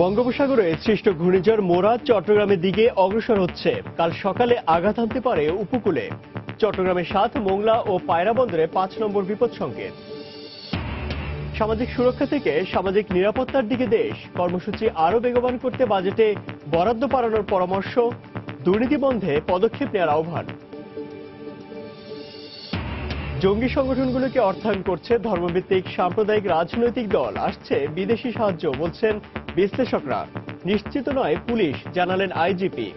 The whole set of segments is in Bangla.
বঙ্গোপসাগরে সৃষ্ট ঘূর্ণিঝড় মোরা চট্টগ্রামের দিকে অগ্রসর হচ্ছে। কাল সকালে আঘাত হানতে পারে উপকূলে। চট্টগ্রামের ৭, মোংলা ও পায়রা বন্দরে ৫ নম্বর বিপদ সংকেত। সামাজিক সুরক্ষা থেকে সামাজিক নিরাপত্তার দিকে দেশ কর্মসূচি আরও বেগবান করতে বাজেটে বরাদ্দ বাড়ানোর পরামর্শ। দুর্নীতি বন্ধে পদক্ষেপ নেওয়ার আহ্বান। জঙ্গি সংগঠনগুলোকে অর্থায়ন করছে ধর্মভিত্তিক সাম্প্রদায়িক রাজনৈতিক দল। আসছে বিদেশি সাহায্য, বলছেন বিশ্লেষকরা। নিশ্চিত নয় পুলিশ, জানালেন আইজিপি।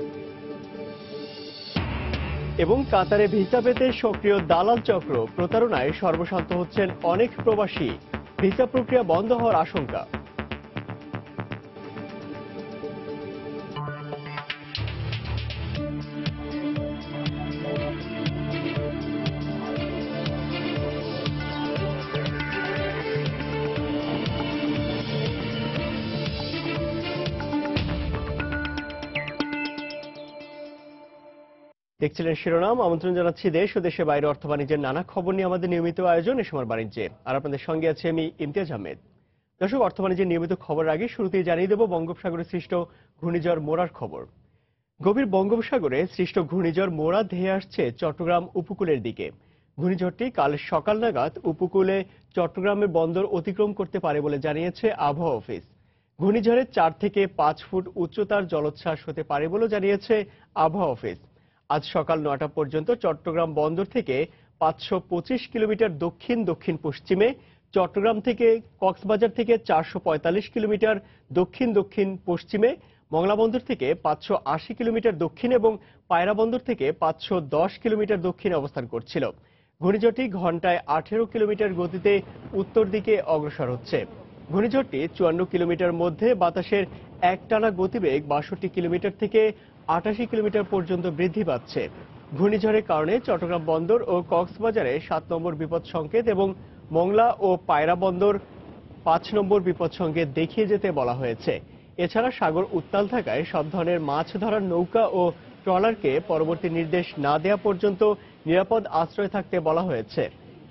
এবং কাতারে ভিসা পেতে সক্রিয় দালাল চক্র, প্রতারণায় সর্বশান্ত হচ্ছেন অনেক প্রবাসী। ভিসা প্রক্রিয়া বন্ধ হওয়ার আশঙ্কা। দেখছিলেন শিরোনাম। আমন্ত্রণ জানাচ্ছি দেশ ও দেশের বাইরে অর্থ বাণিজ্যের নানা খবর নিয়ে আমাদের নিয়মিত আয়োজন এসময় বাণিজ্যে। আর আপনাদের সঙ্গে আছে আমি ইমতিয়াজ আহমেদ। দর্শক, অর্থ বাণিজ্যের নিয়মিত খবর আগে শুরুতেই জানিয়ে দেব বঙ্গোপসাগরে সৃষ্ট ঘূর্ণিঝড় মোরার খবর। গভীর বঙ্গোপসাগরে সৃষ্ট ঘূর্ণিঝড় মোরা ধেয়ে আসছে চট্টগ্রাম উপকূলের দিকে। ঘূর্ণিঝড়টি কাল সকাল নাগাদ উপকূলে চট্টগ্রামের বন্দর অতিক্রম করতে পারে বলে জানিয়েছে আবহাওয়া অফিস। ঘূর্ণিঝড়ে ৪ থেকে ৫ ফুট উচ্চতার জলোচ্ছ্বাস হতে পারে বলে জানিয়েছে আবহাওয়া অফিস। আজ সকাল ৯টা পর্যন্ত চট্টগ্রাম বন্দর থেকে ৫২৫ কিলোমিটার দক্ষিণ দক্ষিণ পশ্চিমে, চট্টগ্রাম থেকে কক্সবাজার থেকে ৪৪৫ কিলোমিটার দক্ষিণ দক্ষিণ পশ্চিমে, মংলা বন্দর থেকে ৫৮০ কিলোমিটার দক্ষিণ এবং পায়রা বন্দর থেকে ৫১০ কিলোমিটার দক্ষিণে অবস্থান করছিল। ঘূর্ণিঝড়টি ঘন্টায় ১৮ কিলোমিটার গতিতে উত্তর দিকে অগ্রসর হচ্ছে। ঘূর্ণিঝড়টি ৫৪ কিলোমিটার মধ্যে বাতাসের একটানা গতিবেগ ৬২ কিলোমিটার থেকে ৮৮ কিলোমিটার পর্যন্ত বৃদ্ধি পাচ্ছে। ঘূর্ণিঝড়ের কারণে চট্টগ্রাম বন্দর ও কক্সবাজারে ৭ নম্বর বিপদ সংকেত এবং মংলা ও পায়রা বন্দর ৫ নম্বর বিপদ সংকেত দেখিয়ে যেতে বলা হয়েছে। এছাড়া সাগর উত্তাল থাকায় সব ধরনের মাছ ধরার নৌকা ও ট্রলারকে পরবর্তী নির্দেশ না দেওয়া পর্যন্ত নিরাপদ আশ্রয় থাকতে বলা হয়েছে।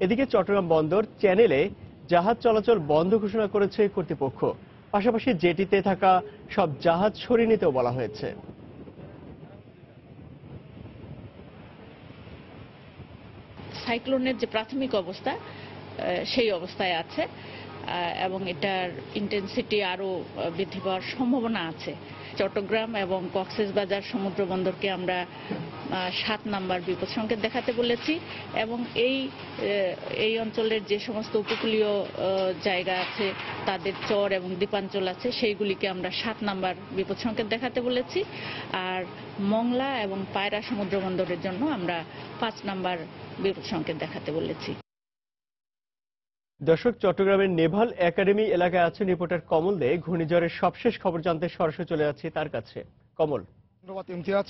এদিকে চট্টগ্রাম বন্দর চ্যানেলে জাহাজ চলাচল বন্ধ ঘোষণা করেছে কর্তৃপক্ষ। পাশাপাশি জেটিতে থাকা সব জাহাজ সরিয়ে নিতেও বলা হয়েছে। সাইক্লোনের যে প্রাথমিক অবস্থা সেই অবস্থায় আছে এবং এটার ইন্টেন্সিটি আরো বৃদ্ধি পাওয়ার সম্ভাবনা আছে। চট্টগ্রাম এবং কক্সবাজার সমুদ্র বন্দরকে আমরা ৭ নাম্বার বিপদ সংকেত দেখাতে বলেছি এবং এই অঞ্চলের যে সমস্ত উপকূলীয় জায়গা আছে, তাদের চর এবং দ্বীপাঞ্চল আছে, সেইগুলিকে আমরা ৭ নাম্বার বিপদ সংকেত দেখাতে বলেছি। আর মংলা এবং পায়রা সমুদ্র বন্দরের জন্য আমরা ৫ নাম্বার বিপদ সংকেত দেখাতে বলেছি। দর্শক, চট্টগ্রামের নেভাল একাডেমি এলাকায় আছেন রিপোর্টার কমল দে। ঘূর্ণিঝড়ের সবশেষ খবর জানতে সরাসরি চলে যাচ্ছি তার কাছে। কমল। ধন্যবাদ ইমতিয়াজ।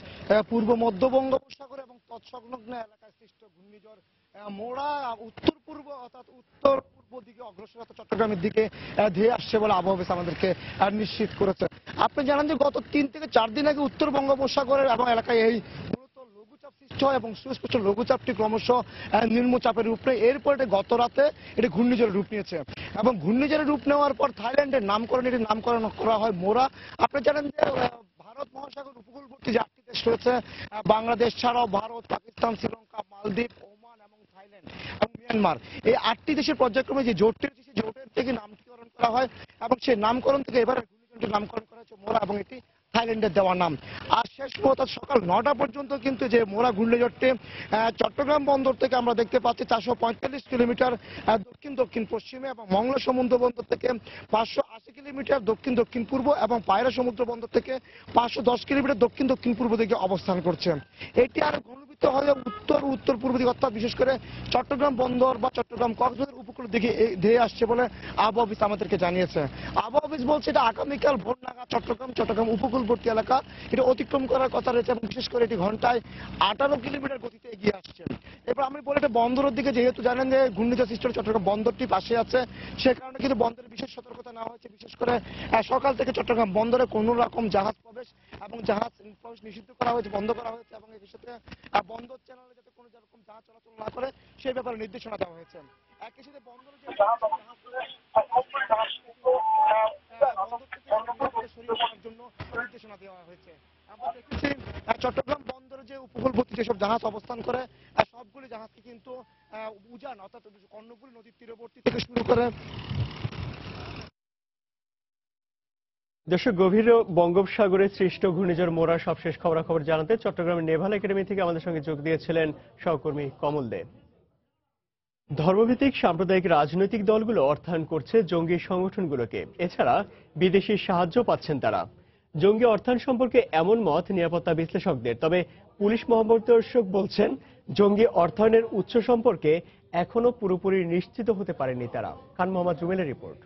পূর্ব মধ্য বঙ্গোপসাগর এবং তৎসংলগ্ন এলাকায় সৃষ্ট ঘূর্ণিঝড় মোরা উত্তর পূর্ব অর্থাৎ উত্তর পূর্ব দিকে অগ্রসর চট্টগ্রামের দিকে ধেয়ে আসছে বলে আবহাওয়া অফিস আমাদেরকে নিশ্চিত করেছে। আপনি জানেন যে গত ৩ থেকে ৪ দিন আগে উত্তর বঙ্গোপসাগরের এবং এলাকায় এই লঘুচাপ সৃষ্টি হয় এবং সুস্পষ্ট লঘুচাপটি ক্রমশ নিম্নচাপের রূপ নেয়। এরপর গত রাতে এটি ঘূর্ণিঝড়ের রূপ নিয়েছে এবং ঘূর্ণিঝড়ের রূপ নেওয়ার পর থাইল্যান্ডের নামকরণ করা হয় মোরা। আপনি জানেন যে ভারত মহাসাগর উপকূলবর্তী যে ৮টি দেশ রয়েছে, বাংলাদেশ ছাড়াও ভারত, পাকিস্তান, শ্রীলঙ্কা, মালদ্বীপ, ওমান এবং থাইল্যান্ড এবং মিয়ানমার, এই ৮টি দেশের পর্যায়ক্রমে যে জোটটি রয়েছে সেই জোটের থেকে নামকরণ করা হয় এবং সেই নামকরণ থেকে এবারে ঘূর্ণিঝড়টির নামকরণ করা হয়েছে মোরা এবং এটি থাইল্যান্ডের দেওয়া নাম। আর শেষ মুহূর্ত সকাল ৯টা পর্যন্ত কিন্তু যে মোরা ঘূর্ণিঝড়টি চট্টগ্রাম বন্দর থেকে আমরা দেখতে পাচ্ছি ৪৪৫ কিলোমিটার দক্ষিণ দক্ষিণ পশ্চিমে এবং মংলা সমুদ্র বন্দর থেকে ৫৮০ কিলোমিটার দক্ষিণ দক্ষিণ পূর্ব এবং পায়রা সমুদ্র বন্দর থেকে ৫১০ কিলোমিটার দক্ষিণ দক্ষিণ পূর্ব দিকে অবস্থান করছে। এটি আরো ঘনীভূত হয়ে উত্তর পূর্ব দিকে অর্থাৎ বিশেষ করে চট্টগ্রাম বন্দর বা চট্টগ্রাম কক্সবাজার উপকূলের দিকে ধেয়ে আসছে বলে আবহাওয়া অফিস আমাদেরকে জানিয়েছে। আবহাওয়া অফিস বলছে এটা আগামীকাল ভোর নাগাদ চট্টগ্রাম উপকূলবর্তী এলাকা এটা অতিক্রম করার কথা রয়েছে এবং বিশেষ করে এটি ঘন্টায় ১৮ কিলোমিটার গতিতে এগিয়ে আসছে। এরপর আমি বলি এটা বন্দরের দিকে, যেহেতু জানেন যে ঘূর্ণিঝড় সৃষ্টি চট্টগ্রাম বন্দরটি পাশে আছে, সে কারণে কিন্তু বন্দরে বিশেষ সতর্কতা নেওয়া হয়েছে। বিশেষ করে সকাল থেকে চট্টগ্রাম বন্দরে কোনো রকম জাহাজ প্রবেশ এবং জাহাজ প্রবেশ নিষিদ্ধ করা হয়েছে, বন্ধ করা হয়েছে এবং এর সাথে বন্দর চ্যানেলে যাতে কোনো রকম জাহাজ চলাচল না করে সেই ব্যাপারে নির্দেশনা দেওয়া হয়েছে। একই সাথে বন্দরে যে যেসব জাহাজ অবস্থান করে সবগুলি জাহাজকে কিন্তু উজান অর্থাৎ কর্ণফুলী নদীর তীরবর্তী থেকে শুরু করে দর্শক, গভীর বঙ্গোপসাগরে সৃষ্ট ঘূর্ণিঝড় মোরা সবশেষ খবরাখবর জানাতে চট্টগ্রামের নেভাল একাডেমি থেকে আমাদের সঙ্গে যোগ দিয়েছিলেন সহকর্মী কমল দে। ধর্মভিত্তিক সাম্প্রদায়িক রাজনৈতিক দলগুলো অর্থায়ন করছে জঙ্গি সংগঠনগুলোকে, এছাড়া বিদেশি সাহায্য পাচ্ছেন তারা। জঙ্গি অর্থায়ন সম্পর্কে এমন মত নিরাপত্তা বিশ্লেষকদের, তবে পুলিশ মহাপরিদর্শক বলছেন জঙ্গি অর্থায়নের উৎস সম্পর্কে এখনো পুরোপুরি নিশ্চিত হতে পারেননি তারা। খান মোহাম্মদ রুমেলের রিপোর্ট।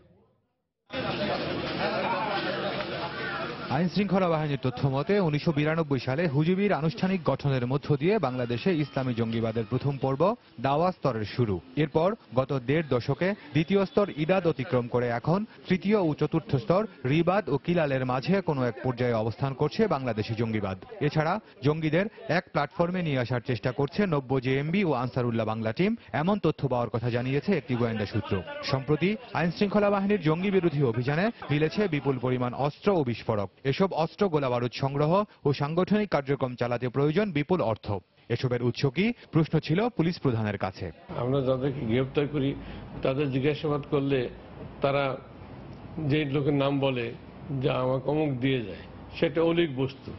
আইন শৃঙ্খলা বাহিনীর তথ্য মতে 1992 সালে হুজুবির আনুষ্ঠানিক গঠনের মধ্য দিয়ে বাংলাদেশে ইসলামী জঙ্গিবাদের প্রথম পর্ব দাওয়া স্তরের শুরু। এরপর গত 1.5 দশকে দ্বিতীয় স্তর ইদাদ অতিক্রম করে এখন তৃতীয় ও চতুর্থ স্তর রিবাদ ও কিলালের মাঝে কোনো এক পর্যায়ে অবস্থান করছে বাংলাদেশি জঙ্গিবাদ। এছাড়া জঙ্গিদের এক প্ল্যাটফর্মে নিয়ে আসার চেষ্টা করছে নব্য জেএমবি ও আনসারুল্লাহ বাংলা টিম, এমন তথ্য পাওয়ার কথা জানিয়েছে একটি গোয়েন্দা সূত্র। সম্প্রতি আইন শৃঙ্খলা বাহিনীর জঙ্গি বিরোধী অভিযানে মিলেছে বিপুল পরিমাণ অস্ত্র ও বিস্ফোরক। এসব অস্ত্র গোলাবারুদ সংগ্রহ ও সাংগঠনিক কার্যক্রম চালাতে প্রয়োজন বিপুল অর্থ। এসবের উৎস কি প্রশ্ন ছিল পুলিশ প্রধানের কাছে। আমরা যাদেরকে গ্রেফতার করি তাদের জিজ্ঞাসাবাদ করলে তারা যে লোকের নাম বলে যা আমাকে অমুক দিয়ে যায়, সেটা অলিক বস্তু,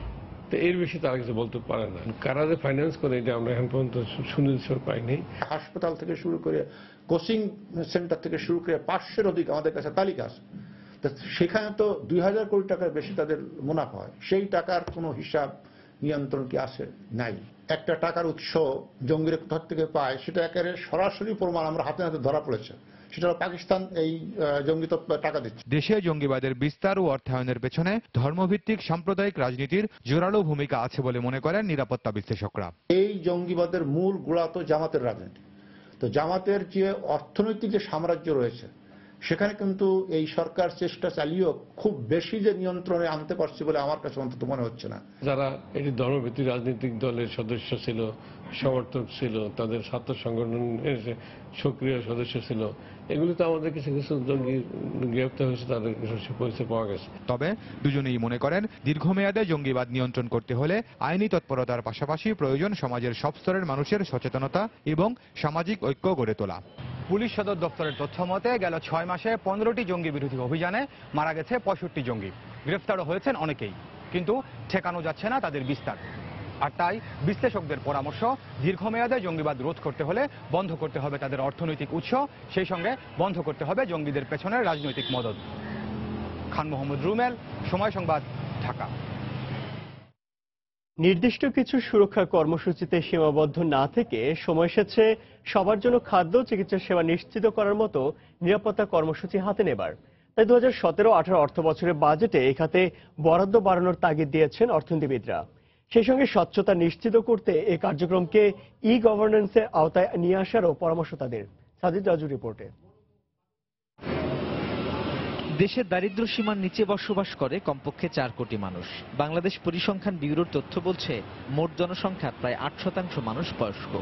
তো এর বেশি তারা কিছু বলতে পারে না। কারা যে ফাইন্যান্স করে এটা আমরা এখন পর্যন্ত সুনির্দিষ্ট পাইনি। হাসপাতাল থেকে শুরু করে কোচিং সেন্টার থেকে শুরু করে 500-এর অধিক আমাদের কাছে তালিকা আছে। সেখানে তো 2000 কোটি টাকার বেশি তাদের মুনাফা হয়। সেই টাকার কোনো হিসাব নিয়ন্ত্রণ কি আছে? নাই। একটা টাকার উৎস জঙ্গিরা কোথা থেকে পায় সেটা একেবারে সরাসরি প্রমাণ আমরা হাতে হাতে ধরা পড়েছে। সেটা পাকিস্তান এই জঙ্গি টাকা দিচ্ছে। দেশে জঙ্গিবাদের বিস্তার ও অর্থায়নের পেছনে ধর্মভিত্তিক সাম্প্রদায়িক রাজনীতির জোরালো ভূমিকা আছে বলে মনে করেন নিরাপত্তা বিশ্লেষকরা। এই জঙ্গিবাদের মূল গোড়া তো জামাতের রাজনীতি। তো জামাতের যে অর্থনৈতিক যে সাম্রাজ্য রয়েছে সেখানে কিন্তু এই সরকার চেষ্টা চালিয়েও খুব বেশি যে নিয়ন্ত্রণে আনতে পারছে বলে আমার কাছে অন্তত মনে হচ্ছে না। যারা এটি ধর্মভিত্তিক রাজনৈতিক দলের সদস্য ছিল, সমর্থক ছিল, তাদের ছাত্র সংগঠনের সক্রিয় সদস্য ছিল, এগুলি তো আমাদের কিছু কিছু জঙ্গি গ্রেফতার হয়েছে, তাদের কিছু পরিচয় পাওয়া গেছে। তবে দুজনেই মনে করেন দীর্ঘমেয়াদে জঙ্গিবাদ নিয়ন্ত্রণ করতে হলে আইনি তৎপরতার পাশাপাশি প্রয়োজন সমাজের সব স্তরের মানুষের সচেতনতা এবং সামাজিক ঐক্য গড়ে তোলা। পুলিশ সদর দপ্তরের তথ্য মতে গেল 6 মাসে 15টি জঙ্গি বিরোধী অভিযানে মারা গেছে 65 জঙ্গি। গ্রেফতারও হয়েছেন অনেকেই, কিন্তু ঠেকানো যাচ্ছে না তাদের বিস্তার। আর তাই বিশ্লেষকদের পরামর্শ, দীর্ঘমেয়াদে জঙ্গিবাদ রোধ করতে হলে বন্ধ করতে হবে তাদের অর্থনৈতিক উৎস, সেই সঙ্গে বন্ধ করতে হবে জঙ্গিদের পেছনের রাজনৈতিক মদদ। খান মোহাম্মদ রুমেল, সময় সংবাদ, ঢাকা। নির্দিষ্ট কিছু সুরক্ষা কর্মসূচিতে সীমাবদ্ধ না থেকে সময় এসেছে সবার জন্য খাদ্য চিকিৎসা সেবা নিশ্চিত করার মতো নিরাপত্তা কর্মসূচি হাতে নেবার। তাই 2017-18 অর্থ বছরের বাজেটে এই খাতে বরাদ্দ বাড়ানোর তাগিদ দিয়েছেন অর্থনীতিবিদরা। সেই সঙ্গে স্বচ্ছতা নিশ্চিত করতে এই কার্যক্রমকে ই গভর্নেন্সের আওতায় নিয়ে আসারও পরামর্শ তাদের। সাজিদ রাজুর রিপোর্টে। দেশের দারিদ্র্য সীমার নিচে বসবাস করে কমপক্ষে 4 কোটি মানুষ। বাংলাদেশ পরিসংখ্যান ব্যুরোর তথ্য বলছে মোট জনসংখ্যার প্রায় 8% মানুষ বয়স্ক।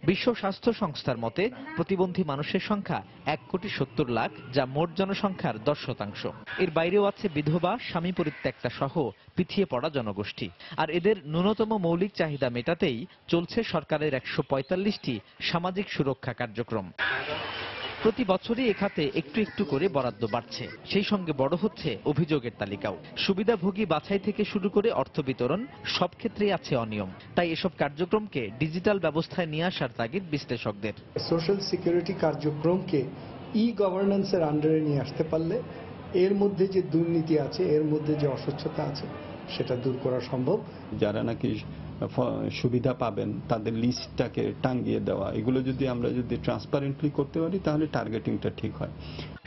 বিশ্ব স্বাস্থ্য সংস্থার মতে প্রতিবন্ধী মানুষের সংখ্যা 1,70,00,000, যা মোট জনসংখ্যার 10%। এর বাইরেও আছে বিধবা, স্বামী পরিত্যক্তা সহ পিছিয়ে পড়া জনগোষ্ঠী। আর এদের ন্যূনতম মৌলিক চাহিদা মেটাতেই চলছে সরকারের 145টি সামাজিক সুরক্ষা কার্যক্রম। প্রতি বছরই এ খাতে একটু একটু করে বরাদ্দ বাড়ছে, সেই সঙ্গে বড় হচ্ছে অভিযোগের তালিকাও। সুবিধাভোগী বাছাই থেকে শুরু করে অর্থ বিতরণ সব ক্ষেত্রেই আছে অনিয়ম। তাই এসব কার্যক্রমকে ডিজিটাল ব্যবস্থায় নিয়ে আসার তাগিদ বিশ্লেষকদের। সোশ্যাল সিকিউরিটি কার্যক্রমকে ই গভর্নেন্সের আন্ডারে নিয়ে আসতে পারলে এর মধ্যে যে দুর্নীতি আছে, এর মধ্যে যে অস্বচ্ছতা আছে, সেটা দূর করা সম্ভব। যারা নাকি সুবিধা পাবেন তাদের লিস্টটাকে টাঙ্গিয়ে দেওয়া, এগুলো আমরা যদি ট্রান্সপারেন্টলি করতে পারি তাহলে টার্গেটিংটা ঠিক হয়।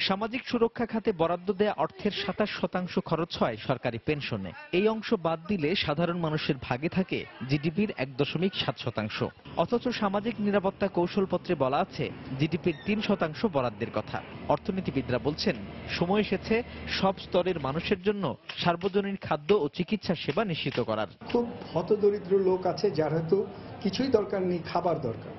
সামাজিক সুরক্ষা খাতে বরাদ্দ দেয়া অর্থের 27% খরচ হয় সরকারি পেনশনে। এই অংশ বাদ দিলে সাধারণ মানুষের ভাগে থাকে জিডিপির 1.7%। অথচ সামাজিক নিরাপত্তা কৌশলপত্রে বলা আছে জিডিপির 3% বরাদ্দের কথা। অর্থনীতিবিদরা বলছেন সময় এসেছে সব স্তরের মানুষের জন্য সার্বজনীন খাদ্য ও চিকিৎসা সেবা নিশ্চিত করার। খুব হতদরিদ্র লোক আছে যার হয়তো কিছুই দরকার নেই, খাবার দরকার।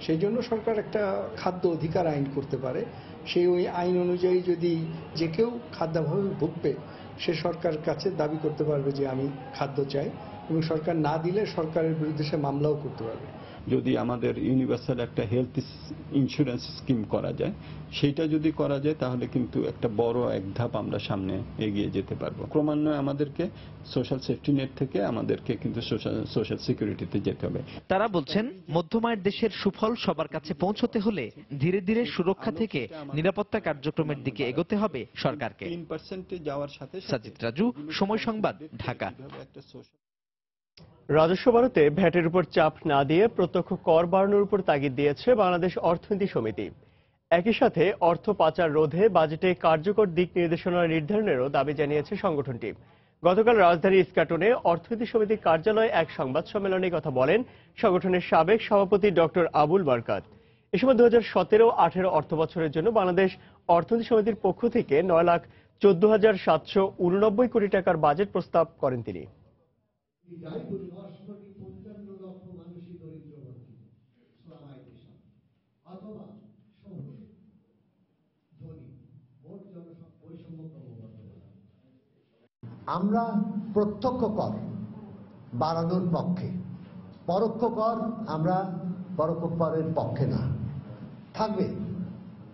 সেই জন্য সরকার একটা খাদ্য অধিকার আইন করতে পারে। সেই ওই আইন অনুযায়ী যদি যে কেউ খাদ্যাভাবে ভুগবে, সে সরকারের কাছে দাবি করতে পারবে যে আমি খাদ্য চাই, এবং সরকার না দিলে সরকারের বিরুদ্ধে সে মামলাও করতে পারবে। যদি আমাদের ইউনিভার্সাল একটা হেলথ ইন্স্যুরেন্স স্কিম করা যায়, সেটা যদি করা যায় তাহলে কিন্তু একটা বড় এক ধাপ আমরা সামনে এগিয়ে যেতে পারবো। ক্রমান্বয়ে আমাদেরকে সোশ্যাল সেফটি নেট থেকে আমাদেরকে কিন্তু সোশ্যাল সিকিউরিটিতে যেতে হবে। তারা বলছেন মধ্যম আয়ের দেশের সুফল সবার কাছে পৌঁছতে হলে ধীরে ধীরে সুরক্ষা থেকে নিরাপত্তা কার্যক্রমের দিকে এগোতে হবে সরকারকে। 3% যাওয়ার সাথে সাজিদ রাজু, সময় সংবাদ, ঢাকা। রাজস্ব বাড়াতে ভ্যাটের উপর চাপ না দিয়ে প্রত্যক্ষ কর বাড়ানোর উপর তাগিদ দিয়েছে বাংলাদেশ অর্থনীতি সমিতি। একই সাথে অর্থ পাচার রোধে বাজেটে কার্যকর দিক নির্দেশনা নির্ধারণেরও দাবি জানিয়েছে সংগঠনটি। গতকাল রাজধানীর ইস্কাটনে অর্থনীতি সমিতির কার্যালয়ে এক সংবাদ সম্মেলনে কথা বলেন সংগঠনের সাবেক সভাপতি ডক্টর আবুল বারকাত। এ সময় 2017-18 অর্থ বছরের জন্য বাংলাদেশ অর্থনীতি সমিতির পক্ষ থেকে 9,14,789 কোটি টাকার বাজেট প্রস্তাব করেন তিনি। আমরা প্রত্যক্ষ কর বাড়ানোর পক্ষে, পরোক্ষ কর আমরা পরোক্ষ করের পক্ষে না। থাকবে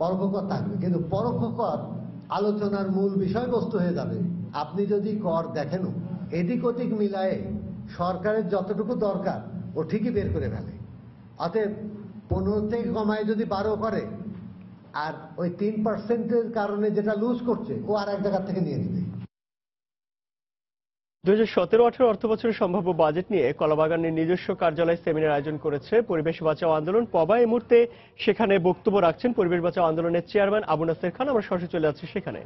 পরোক্ষ কর থাকবে, কিন্তু পরোক্ষ কর আলোচনার মূল বিষয়বস্তু হয়ে যাবে আপনি যদি কর দেখেনও এদিক ওদিক মিলায়ে সরকারের যতটুকু দরকার ও ঠিকই বের করে ফেলে। অতএব 15 থেকে কমায় যদি 12 করে আর ওই 3%-এর কারণে যেটা লুজ করছে ও আর এক জায়গা থেকে নিয়ে নেবে। 2017-18 অর্থ বছরের সম্ভাব্য বাজেট নিয়ে কলাবাগানের নিজস্ব কার্যালয়ে সেমিনার আয়োজন করেছে পরিবেশ বাঁচাও আন্দোলন পবা। এই মুহূর্তে সেখানে বক্তব্য রাখছেন পরিবেশ বাঁচাও আন্দোলনের চেয়ারম্যান আবু নাসের খান। আমরা সরাসরি চলে যাচ্ছি সেখানে।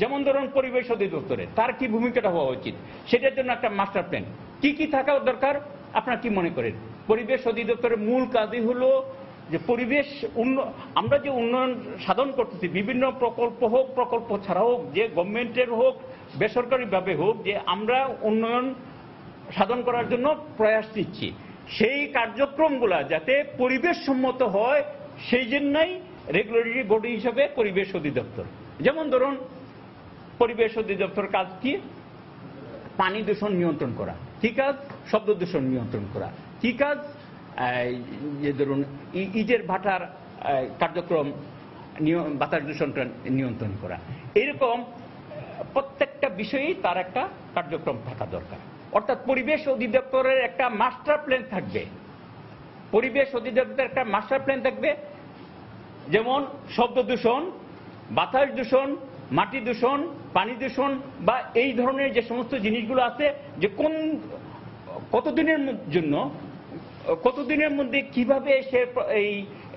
যেমন ধরুন পরিবেশ অধিদপ্তরে তার কি ভূমিকাটা হওয়া উচিত, সেটার জন্য একটা মাস্টার প্ল্যান কি কি থাকা দরকার আপনারা কি মনে করেন? পরিবেশ অধিদপ্তরের মূল কাজই হলো যে পরিবেশ আমরা যে উন্নয়ন সাধন করতেছি, বিভিন্ন প্রকল্প হোক, প্রকল্প ছাড়া হোক, যে গভর্নমেন্টের হোক, বেসরকারিভাবে হোক, যে আমরা উন্নয়ন সাধন করার জন্য প্রয়াস দিচ্ছি, সেই কার্যক্রমগুলা যাতে পরিবেশ সম্মত হয় সেই জন্যই রেগুলেটরি বডি হিসেবে পরিবেশ অধিদপ্তর। যেমন ধরুন পরিবেশ অধিদপ্তর কাজ কি? পানি দূষণ নিয়ন্ত্রণ করা, কি কাজ? শব্দ দূষণ নিয়ন্ত্রণ করা, কি কাজ? যে ধরুন ইটের ভাটার কার্যক্রম, বাতাস দূষণটা নিয়ন্ত্রণ করা। এরকম প্রত্যেকটা বিষয়েই তার একটা কার্যক্রম থাকা দরকার। অর্থাৎ পরিবেশ অধিদপ্তরের একটা মাস্টার প্ল্যান থাকবে, পরিবেশ অধিদপ্তরের একটা মাস্টার প্ল্যান থাকবে। যেমন শব্দ দূষণ, বাতাস দূষণ, মাটি দূষণ, পানি দূষণ বা এই ধরনের যে সমস্ত জিনিসগুলো আছে, যে কতদিনের জন্য, কতদিনের মধ্যে কিভাবে সে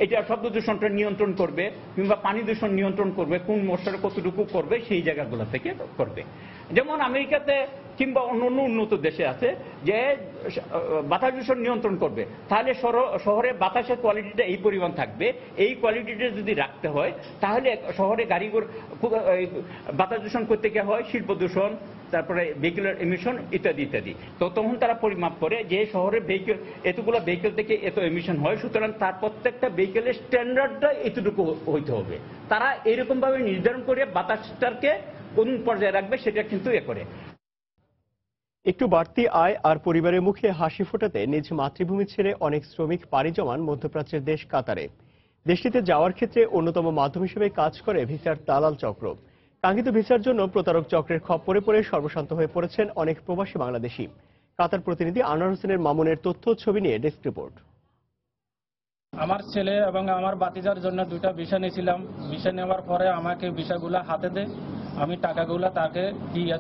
এটা শব্দ দূষণটা নিয়ন্ত্রণ করবে কিংবা পানি দূষণ নিয়ন্ত্রণ করবে, কোন মশারে কতটুকু করবে, সেই জায়গাগুলো থেকে করবে। যেমন আমেরিকাতে কিংবা অন্য উন্নত দেশে আছে যে বাতাস দূষণ নিয়ন্ত্রণ করবে, তাহলে শহরে বাতাসের কোয়ালিটিটা এই পরিমাণ থাকবে, এই কোয়ালিটিটা যদি রাখতে হয় তাহলে শহরে গাড়িগুলো বাতাস দূষণ করতে গিয়ে হয় শিল্প দূষণ, তারপরে ভেহিকুলার এমিশন ইত্যাদি ইত্যাদি। তো তখন তারা পরিমাপ করে যে শহরে ভেহিকেল এতগুলো ভেহিকেল থেকে এত এমিশন হয়, সুতরাং তার প্রত্যেকটা ভেহিকেলের স্ট্যান্ডার্ডটা এতটুকু হইতে হবে। তারা এরকম ভাবে নির্ধারণ করে বাতাসটাকে কোন পর্যায়ে রাখবে সেটা কিন্তু করে। একটু বাড়তি আয় আর পরিবারের মুখে হাসি ফোটাতে নিজ মাতৃভূমি ছেড়ে অনেক শ্রমিক পাড়ি জমান মধ্যপ্রাচ্যের দেশ কাতারে। দেশটিতে যাওয়ার ক্ষেত্রে অন্যতম মাধ্যম হিসেবে কাজ করে ভিসার দালাল চক্র। কাঙ্ক্ষিত ভিসার জন্য প্রতারক চক্রের খপ্পরে পড়ে সর্বশান্ত হয়ে পড়েছেন অনেক প্রবাসী বাংলাদেশি। কাতার প্রতিনিধি আনোয়ার হোসেনের মামুনের তথ্য ছবি নিয়ে ডেস্ক রিপোর্ট। আমার ছেলে এবং আমার ভাতিজার জন্য 2টা ভিসা নিয়েছিলাম। ভিসা নেওয়ার পরে আমাকে ভিসাগুলা হাতে দেয়, আমি টাকাগুলা তাকে দিয়া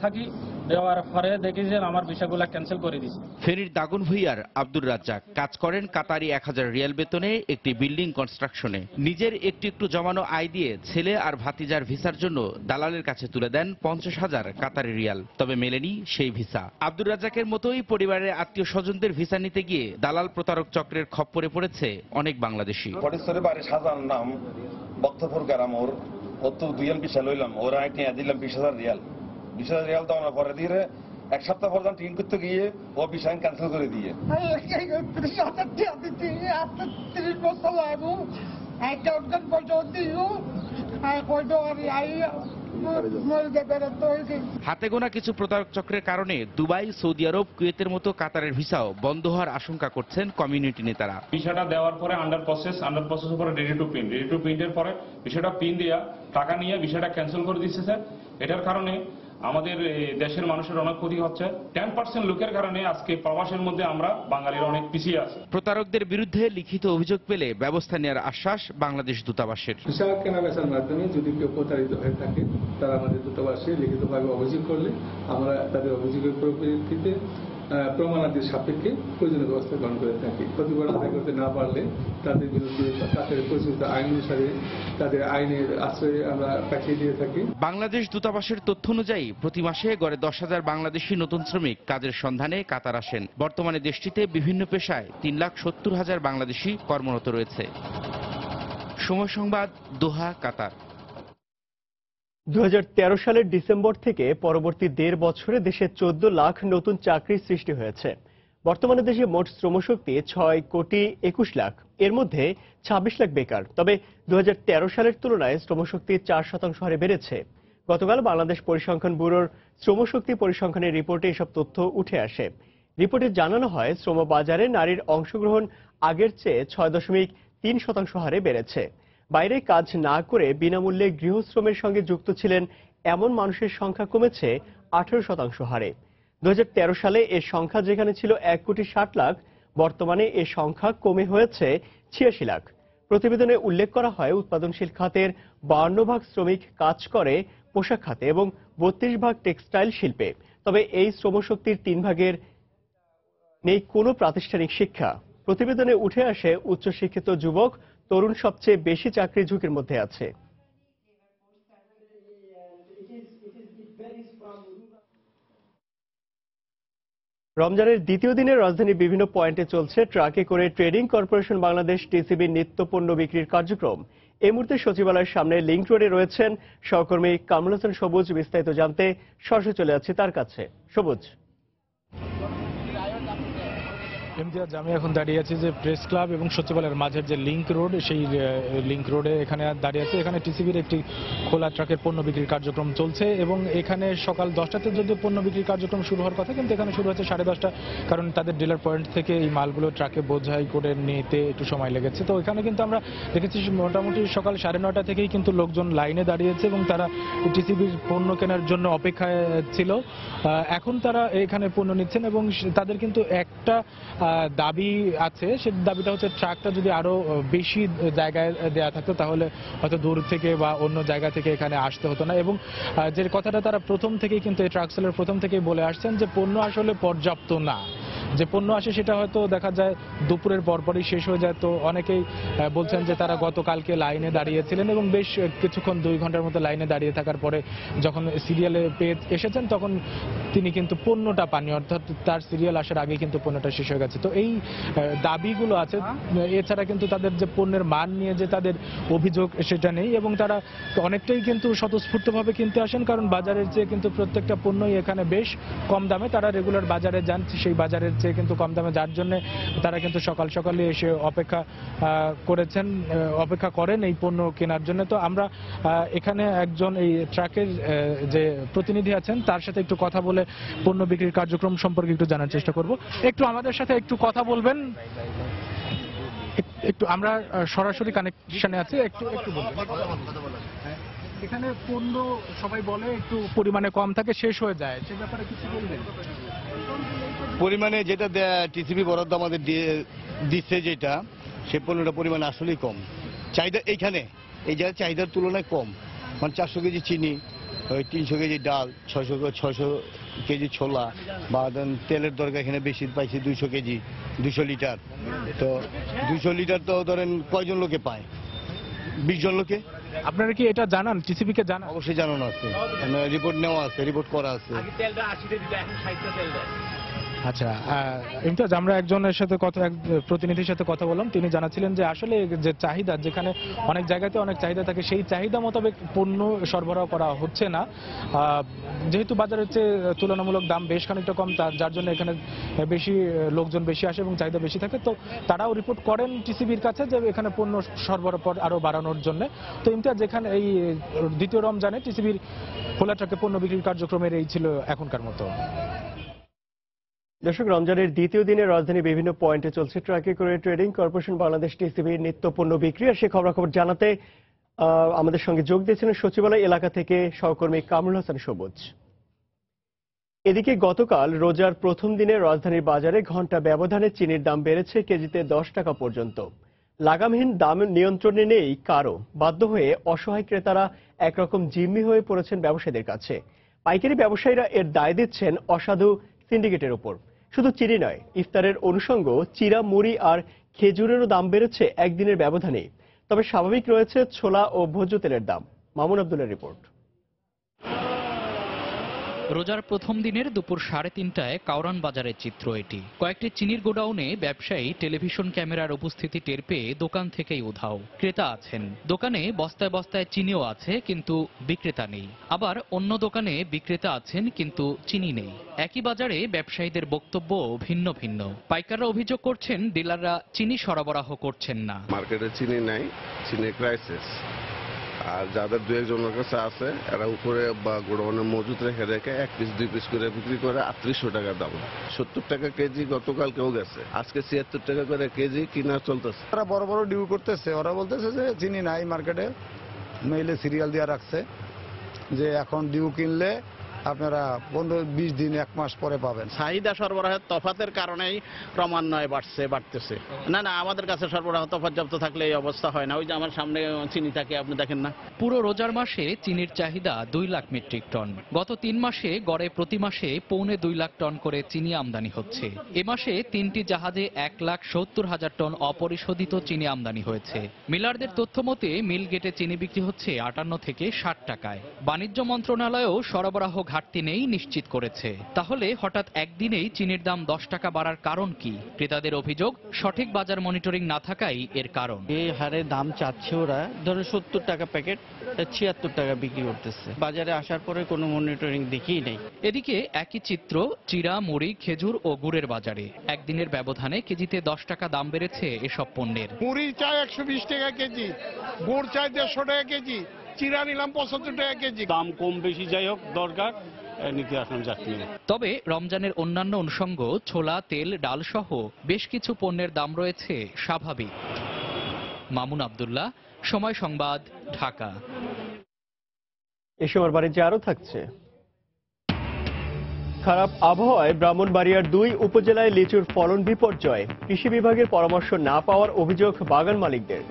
থাকি। দেওয়ার পরে দেখি যে আমার ভিসাগুলা ক্যান্সেল করে দিয়েছে। ফেনীর দাগনভূঞার আব্দুর রাজ্জাক কাজ করেন কাতারি 1000 রিয়াল বেতনে একটি বিল্ডিং কনস্ট্রাকশনে। নিজের একটু জমানো আয় দিয়ে ছেলে আর ভাতিজার ভিসার জন্য দালালের কাছে তুলে দেন 50,000 কাতারি রিয়াল, তবে মেলেনি সেই ভিসা। আব্দুর রাজ্জাকের মতোই পরিবারের আত্মীয় স্বজনদের ভিসা নিতে গিয়ে দালাল প্রতারক চক্রের খপ্পরে পড়েছে অনেক বাংলাদেশি। সাজার নাম বক্তপুর গ্রামর অত 2 ভিসা লইলাম, ওরা দিলাম 20,000 রিয়াল। 20,000 রিয়াল দেওয়ার পরে দিয়ে 1 সপ্তাহ পর্যন্ত টিন করতে গিয়ে ও ভিসা ক্যান্সেল করে দিয়ে। হাতে গোনা কিছু প্রতারক চক্রের কারণে দুবাই, সৌদি আরব, কুয়েতের মতো কাতারের ভিসাও বন্ধ হওয়ার আশঙ্কা করছেন কমিউনিটি নেতারা। ভিসাটা দেওয়ার পরে আন্ডার প্রসেস পরে রেডি টু প্রিন্টের পরে বিষয়টা পিন দিয়া টাকা নিয়ে বিষয়টা ক্যান্সেল করে দিচ্ছে স্যার। এটার কারণে আমাদের দেশের মানুষের অনেক ক্ষতি হচ্ছে। 10% লোকের কারণে আজকে প্রবাসের মধ্যে আমরা বাঙালিরা অনেক পিছিয়ে আছি। প্রতারকদের বিরুদ্ধে লিখিত অভিযোগ পেলে ব্যবস্থা নেওয়ার আশ্বাস বাংলাদেশ দূতাবাসের। ভিসা কেনাবেচার মাধ্যমে যদি কেউ প্রতারিত হয়ে থাকে তারা আমাদের দূতাবাসে লিখিতভাবে অভিযোগ করলে আমরা তাদের অভিযোগের পরিপ্রেক্ষিতে প্রমাণাদির সাপেক্ষে প্রয়োজনীয় ব্যবস্থা গ্রহণ করে থাকি। ক্ষতিপূরণ আদায় করতে না পারলে তাদের বিরুদ্ধে তাদের প্রচলিত আইন অনুসারে তাদের আইনের আশ্রয়ে আমরা পাঠিয়ে দিয়ে থাকি। বাংলাদেশ দূতাবাসের তথ্য অনুযায়ী প্রতি মাসে গড়ে 10,000 বাংলাদেশি নতুন শ্রমিক কাজের সন্ধানে কাতার আসেন। বর্তমানে দেশটিতে বিভিন্ন পেশায় 3,70,000 বাংলাদেশি কর্মরত রয়েছে। সময় সংবাদ, দোহা, কাতার। 2013 সালের ডিসেম্বর থেকে পরবর্তী 1.5 বছরে দেশে 14 লাখ নতুন চাকরির সৃষ্টি হয়েছে। বর্তমানে দেশে মোট শ্রমশক্তি 6,21 লাখ, এর মধ্যে 26 লাখ বেকার। তবে 2013 সালের তুলনায় শ্রমশক্তি 4% হারে বেড়েছে। গতকাল বাংলাদেশ পরিসংখ্যান ব্যুরোর শ্রমশক্তি পরিসংখ্যানের রিপোর্টে এসব তথ্য উঠে আসে। রিপোর্টে জানানো হয়, শ্রমবাজারে নারীর অংশগ্রহণ আগের চেয়ে 6.3% হারে বেড়েছে। বাইরে কাজ না করে বিনামূল্যে গৃহশ্রমের সঙ্গে যুক্ত ছিলেন এমন মানুষের সংখ্যা কমেছে 18% হারে। 2013 সালে এর সংখ্যা যেখানে ছিল 1,60,00,000, বর্তমানে এর সংখ্যা কমে হয়েছে 86 লাখ। প্রতিবেদনে উল্লেখ করা হয়, উৎপাদনশীল খাতের 52% শ্রমিক কাজ করে পোশাক খাতে এবং 32% টেক্সটাইল শিল্পে। তবে এই শ্রমশক্তির 3 নেই কোনো প্রাতিষ্ঠানিক শিক্ষা। প্রতিবেদনে উঠে আসে, উচ্চশিক্ষিত যুবক তরুণ সবচেয়ে বেশি চাকরি ঝুঁকির মধ্যে আছে। রমজানের দ্বিতীয় দিনে রাজধানীর বিভিন্ন পয়েন্টে চলছে ট্রাকে করে ট্রেডিং কর্পোরেশন বাংলাদেশ টিসিবির নিত্য পণ্য বিক্রির কার্যক্রম। এই মুহূর্তে সচিবালয়ের সামনে লিংক রোডে রয়েছেন সহকর্মী কামরুল হাসান সবুজ। বিস্তারিত জানতে সরাসরি চলে যাচ্ছি তার কাছে। সবুজ, ইমতিয়াজ, আমি এখন দাঁড়িয়ে আছি যে প্রেস ক্লাব এবং সচিবালয়ের মাঝের যে লিংক রোড, সেই লিংক রোডে এখানে দাঁড়িয়ে আছে। এখানে টিসিবির একটি খোলা ট্রাকের পণ্য বিক্রির কার্যক্রম চলছে এবং এখানে সকাল 10টাতে যদিও পণ্য বিক্রির কার্যক্রম শুরু হওয়ার কথা, কিন্তু এখানে শুরু হচ্ছে 10:30, কারণ তাদের ডিলার পয়েন্ট থেকে এই মালগুলো ট্রাকে বোঝাই করে নিতে একটু সময় লেগেছে। তো এখানে কিন্তু আমরা দেখেছি মোটামুটি সকাল 9:30 থেকেই কিন্তু লোকজন লাইনে দাঁড়িয়েছে এবং তারা টিসিবির পণ্য কেনার জন্য অপেক্ষায় ছিল। এখন তারা এখানে পণ্য নিচ্ছেন এবং তাদের কিন্তু একটা দাবি আছে। সেই দাবিটা হচ্ছে ট্রাকটা যদি আরো বেশি জায়গায় দেয়া থাকতো তাহলে হয়তো দূর থেকে বা অন্য জায়গা থেকে এখানে আসতে হতো না। এবং যে কথাটা তারা প্রথম থেকেই কিন্তু এই ট্রাক সেলের প্রথম থেকেই বলে আসছেন যে পণ্য আসলে পর্যাপ্ত না, যে পণ্য আসে সেটা হয়তো দেখা যায় দুপুরের পরপরই শেষ হয়ে যায়। তো অনেকেই বলছেন যে তারা গতকালকে লাইনে দাঁড়িয়েছিলেন এবং বেশ কিছুক্ষণ 2 ঘন্টার মতো লাইনে দাঁড়িয়ে থাকার পরে যখন সিরিয়ালে পেয়ে এসেছেন তখন তিনি কিন্তু পণ্যটা পাননি, অর্থাৎ তার সিরিয়াল আসার আগে কিন্তু পণ্যটা শেষ হয়ে গেছে। তো এই দাবিগুলো আছে। এছাড়া কিন্তু তাদের যে পণ্যের মান নিয়ে যে তাদের অভিযোগ সেটা নেই এবং তারা অনেকটাই কিন্তু স্বতঃস্ফূর্তভাবে কিনতে আসেন, কারণ বাজারের চেয়ে কিন্তু প্রত্যেকটা পণ্যই এখানে বেশ কম দামে। তারা রেগুলার বাজারে যান, সেই বাজারের চেয়ে কিন্তু কম দামে, যার জন্য তারা কিন্তু সকাল সকালে এসে অপেক্ষা করেন এই পণ্য কেনার জন্য। তো আমরা এখানে একজন এই ট্রাকের যে প্রতিনিধি আছেন তার সাথে একটু কথা বলে পণ্য বিক্রির কার্যক্রম সম্পর্কে একটু জানার চেষ্টা করব। একটু আমাদের সাথে একটু কথা বলবেন, একটু আমরা সরাসরি কানেকশনে আছি, একটু বলবেন। এখানে পণ্য সবাই বলে একটু পরিমাণে কম থাকে, শেষ হয়ে যায়, সে ব্যাপারে কিছু বলবেন? পরিমাণে যেটা টিসিবি বরাদ্দ আমাদের দিচ্ছে যেটা, সে পণ্যটা পরিমাণ আসলেই কম। চাহিদা এইখানে এই জায়গায় চাহিদার তুলনায় কম। মানে 400 কেজি চিনি, 300 কেজি ডাল, 600 কেজি ছোলা, বা তেলের দরকার এখানে বেশি পাইছি 200 কেজি, 200 লিটার। তো 200 লিটার তো ধরেন কয়জন লোকে পায়? 20 জন লোকে। আপনারা কি এটা জানান, টিসিবিকে জানান? অবশ্যই জানানো আছে, রিপোর্ট নেওয়া আছে, রিপোর্ট করা আছে। আচ্ছা, ইমতিয়াজ, আমরা এক প্রতিনিধির সাথে কথা বললাম। তিনি জানাচ্ছিলেন যে আসলে যে চাহিদা, যেখানে অনেক জায়গাতে অনেক চাহিদা থাকে, সেই চাহিদা মোতাবেক পণ্য সরবরাহ করা হচ্ছে না। যেহেতু বাজারের চেয়ে তুলনামূলক দাম বেশ খানিকটা কম, যার জন্য এখানে বেশি লোকজন বেশি আসে এবং চাহিদা বেশি থাকে। তো তারাও রিপোর্ট করেন টিসিবির কাছে যে এখানে পণ্য সরবরাহ আরো বাড়ানোর জন্য। তো ইমতিয়াজ, যেখানে এই দ্বিতীয় রমজানে টিসিবির খোলা ট্রাকে পণ্য বিক্রির কার্যক্রমের এই ছিল এখনকার মতো। দর্শক, রমজানের দ্বিতীয় দিনে রাজধানী বিভিন্ন পয়েন্টে চলছে ট্রাকে করে ট্রেডিং। কর্পোরেশন বাংলাদেশ টিসিবির নিত্য পণ্য বিক্রি আর সে খবরাখবর জানাতে আমাদের সঙ্গে যোগ দিয়েছিলেন সচিবালয় এলাকা থেকে সহকর্মী কামরুল হাসান সবুজ। এদিকে গতকাল রোজার প্রথম দিনে রাজধানীর বাজারে ঘন্টা ব্যবধানে চিনির দাম বেড়েছে কেজিতে 10 টাকা পর্যন্ত। লাগামহীন দাম নিয়ন্ত্রণে নেই কারো, বাধ্য হয়ে অসহায় ক্রেতারা একরকম জিম্মি হয়ে পড়েছেন ব্যবসায়ীদের কাছে। পাইকারি ব্যবসায়ীরা এর দায় দিচ্ছেন অসাধু সিন্ডিকেটের ওপর। শুধু চিনি নয়, ইফতারের অনুষঙ্গ চিরা, মুড়ি আর খেজুরেরও দাম বেড়েছে একদিনের ব্যবধানে। তবে স্বাভাবিক রয়েছে ছোলা ও ভোজ্য তেলের দাম। মামুন আব্দুল্লাহর রিপোর্ট। রোজার প্রথম দিনের দুপুর 3:30টায় কাউরান বাজারের চিত্র এটি। কয়েকটি চিনির গোডাউনে ব্যবসায়ী টেলিভিশন ক্যামেরার উপস্থিতি টের পেয়ে দোকান থেকেই উধাও। ক্রেতা আছেন, দোকানে বস্তায় বস্তায় চিনিও আছে কিন্তু বিক্রেতা নেই। আবার অন্য দোকানে বিক্রেতা আছেন কিন্তু চিনি নেই। একই বাজারে ব্যবসায়ীদের বক্তব্য ভিন্ন ভিন্ন। পাইকাররা অভিযোগ করছেন ডিলাররা চিনি সরবরাহ করছেন না। মার্কেটে চিনি নাই, চিনি ক্রাইসিস। আর যাদের 2-1 কাছে আছে এরা উপরে বা গোডাউনে মজুত রেখে 1 পিস 2 পিস করে বিক্রি করে 3800 টাকা দাম। 70 টাকা কেজি গতকাল কেউ গেছে, আজকে 76 টাকা করে কেজি কিনা চলতেছে। তারা বড় বড় ডিউ করতেছে, ওরা বলতেছে যে চিনি নাই মার্কেটে, মেইলে সিরিয়াল দেওয়া রাখছে যে এখন ডিউ কিনলে আপনারা 15-20 দিন 1 মাস পরে পাবেন। চাহিদা সরবরাহের তফাতের কারণেই ক্রমান্বয়ে বাড়তেছে। না আমাদের কাছে সরবরাহ পর্যাপ্ত থাকলে এই অবস্থা হয় না। ওই যে আমার সামনে চিনি থাকে, আপনি দেখেন না। পুরো রোজার মাসে চিনির চাহিদা 2 লাখ মেট্রিক টন। গত 3 মাসে গড়ে প্রতি মাসে 2.25 লাখ টন করে চিনি আমদানি হচ্ছে। এ মাসে 3টি জাহাজে 1,70,000 টন অপরিশোধিত চিনি আমদানি হয়েছে। মিলারদের তথ্য মতে মিল গেটে চিনি বিক্রি হচ্ছে 58 থেকে 60 টাকায়। বাণিজ্য মন্ত্রণালয়ও সরবরাহ ঘাটতি নেই নিশ্চিত করেছে। তাহলে হঠাৎ একদিনেই চিনির দাম 10 টাকা বাড়ার কারণ কি? ক্রেতাদের অভিযোগ সঠিক বাজার মনিটরিং না থাকাই এর কারণ। এই হারে দাম চাচ্ছে ওরা, ধরুন 70 টাকা প্যাকেট 76 টাকা বিক্রি করতেছে। বাজারে আসার পরে কোনো মনিটরিং দেখিই নেই। এদিকে একই চিত্র চিরা, মুড়ি, খেজুর ও গুড়ের বাজারে। একদিনের ব্যবধানে কেজিতে 10 টাকা দাম বেড়েছে এসব পণ্যের। মুড়ি চাই 120 টাকা কেজি, গুড় চাই 150 টাকা কেজি, চিরা নিলাম 75 টাকা কেজি। দাম কম বেশি যাই হোক দরকার নিতে আসলাম যাত্রী। তবে রমজানের অন্যান্য অনুষঙ্গ ছোলা, তেল, ডাল সহ বেশ কিছু পণ্যের দাম রয়েছে স্বাভাবিক। মামুন আব্দুল্লাহ, সময় সংবাদ, ঢাকা। এই সময় বাণিজ্যে আরো থাকছে। খারাপ আবহাওয়ায় ব্রাহ্মণবাড়িয়ার 2 উপজেলায় লিচুর ফলন বিপর্যয়। কৃষি বিভাগের পরামর্শ না পাওয়ার অভিযোগ বাগান মালিকদের।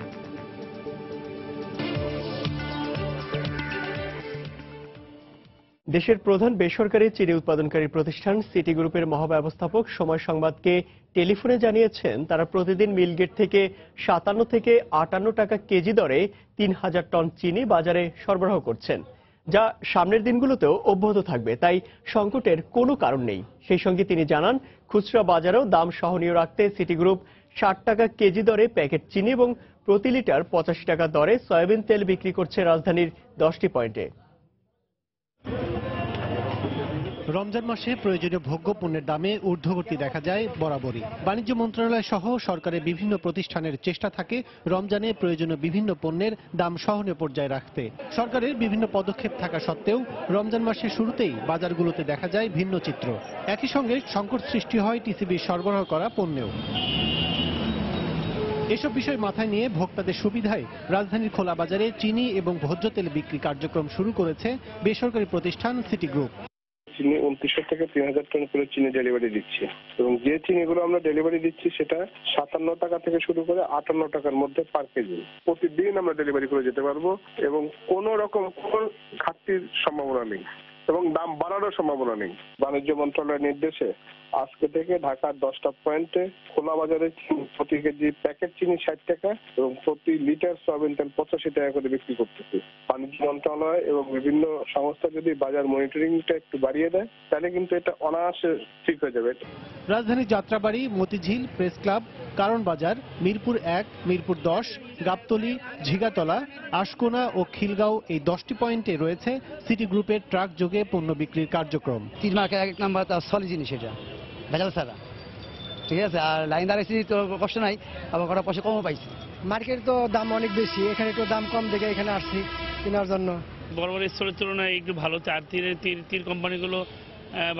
দেশের প্রধান বেসরকারি চিনি উৎপাদনকারী প্রতিষ্ঠান সিটি গ্রুপের মহাব্যবস্থাপক সময় সংবাদকে টেলিফোনে জানিয়েছেন তারা প্রতিদিন মিলগেট থেকে 57 থেকে 58 টাকা কেজি দরে 3000 টন চিনি বাজারে সরবরাহ করছেন, যা সামনের দিনগুলোতেও অব্যাহত থাকবে। তাই সংকটের কোনো কারণ নেই। সেই সঙ্গে তিনি জানান খুচরা বাজারেও দাম সহনীয় রাখতে সিটি গ্রুপ 60 টাকা কেজি দরে প্যাকেট চিনি এবং প্রতি লিটার 85 টাকা দরে সয়াবিন তেল বিক্রি করছে রাজধানীর 10টি পয়েন্টে। রমজান মাসে প্রয়োজনীয় ভোগ্য পণ্যের দামে ঊর্ধ্বগতি দেখা যায় বরাবরই। বাণিজ্য মন্ত্রণালয় সহ সরকারের বিভিন্ন প্রতিষ্ঠানের চেষ্টা থাকে রমজানে প্রয়োজনীয় বিভিন্ন পণ্যের দাম সহনীয় পর্যায়ে রাখতে। সরকারের বিভিন্ন পদক্ষেপ থাকা সত্ত্বেও রমজান মাসের শুরুতেই বাজারগুলোতে দেখা যায় ভিন্ন চিত্র। একই সঙ্গে সংকট সৃষ্টি হয় টিসিবির সরবরাহ করা পণ্যেও। এসব বিষয় মাথায় নিয়ে ভোক্তাদের সুবিধায় রাজধানীর খোলা বাজারে চিনি এবং ভোজ্য তেল বিক্রি কার্যক্রম শুরু করেছে বেসরকারি প্রতিষ্ঠান সিটি গ্রুপ। চিনি 2900 থেকে 3000 টন করে চিনি ডেলিভারি দিচ্ছি এবং যে চিনিগুলো আমরা ডেলিভারি দিচ্ছি সেটা 57 টাকা থেকে শুরু করে 58 টাকার মধ্যে পার কেজি প্রতিদিন আমরা ডেলিভারি করে যেতে পারবো এবং কোনো রকম কোনো ঘাটতির সম্ভাবনা নেই। এবং দাম বাড়ানোর সম্ভাবনা নেই। বাণিজ্য মন্ত্রণালয়ের নির্দেশে আজকে থেকে ঢাকার 10টা পয়েন্টে খোলা বাজারে প্রতি কেজি প্যাকেট চিনি 60 টাকা এবং প্রতি লিটার সয়াবিন তেল 85 টাকা করে বিক্রি করতেছে। বাণিজ্য মন্ত্রণালয় এবং বিভিন্ন সংস্থা যদি বাজার মনিটরিংটা একটু বাড়িয়ে দেয় তাহলে কিন্তু এটা অনায়াসে ঠিক হয়ে যাবে। রাজধানীর যাত্রাবাড়ি, মতিঝিল, প্রেস ক্লাব, কারণ বাজার, মিরপুর 1, মিরপুর 10, গাবতলী, ঝিগাতলা, আশকোনা ও খিলগাঁও এই 10টি পয়েন্টে রয়েছে সিটি গ্রুপের ট্রাক যোগে পণ্য বিক্রির কার্যক্রম। 3 মার্কের 1 নাম্বার তার সলি জিনিস এটা ভেজাল ছাড়া, ঠিক আছে। আর লাইন দাঁড়াইছি তো কষ্ট নাই, আবার কটা পয়সা কমও পাইছি। মার্কেট তো দাম অনেক বেশি, এখানে একটু দাম কম দেখে এখানে আসছি কেনার জন্য। বড় বড় স্তরের তুলনায় একটু ভালো তীর কোম্পানিগুলো